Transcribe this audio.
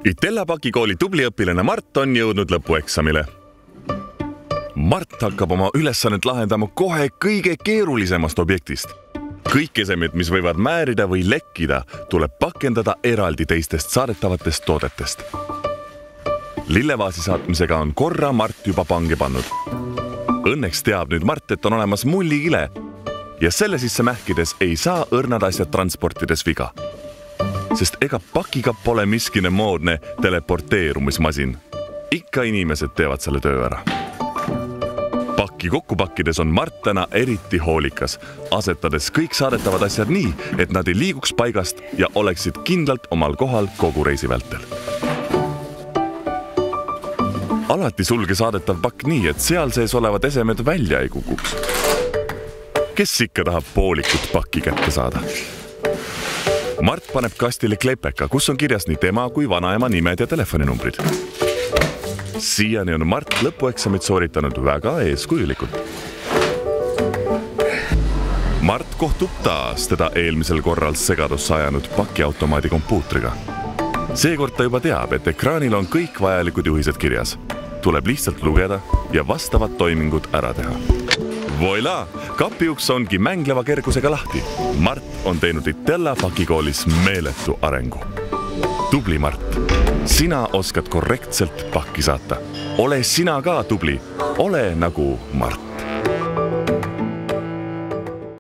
Itella pakikooli tubli õpilane Mart on jõudnud lõpueksamile. Mart hakkab oma ülesannet lahendama kohe kõige keerulisemast objektist. Kõik esemed, mis võivad määrida või lekkida, tuleb pakendada eraldi teistest saadetavatest toodetest. Lillevaasi saatmisega on korra Mart juba pange pannud. Õnneks teab nüüd Mart, et on olemas mullikile ja selle sisse mähkides ei saa õrnad asjad transportides viga. Sest ega pakiga pole miskine moodne teleporteerumismasin. Ikka inimesed teevad selle töö ära. Pakki kokku pakkides on Mart täna eriti hoolikas, asetades kõik saadetavad asjad nii, et nad ei liiguks paigast ja oleksid kindlalt omal kohal kogu reisi vältel. Alati sulge saadetav pakk nii, et seal sees olevad esemed välja ei kukuks. Kes ikka tahab poolikut pakki kätte saada? Mart paneb kastile klepeka, kus on kirjas nii tema kui vanaema nimed ja telefoninumbrid. Siiani on Mart lõpueksamit sooritanud väga eeskujulikult. Mart kohtub taas teda eelmisel korral segadusse ajanud pakiautomaadi kompuutriga. Seekord ta juba teab, et ekraanil on kõik vajalikud juhised kirjas. Tuleb lihtsalt lugeda ja vastavad toimingud ära teha. Voila! Kapiuks ongi mängleva kergusega lahti. Mart on teinud Itella pakikoolis meeletu arengu. Tubli Mart, sina oskad korrektselt pakki saata. Ole sina ka tubli, ole nagu Mart.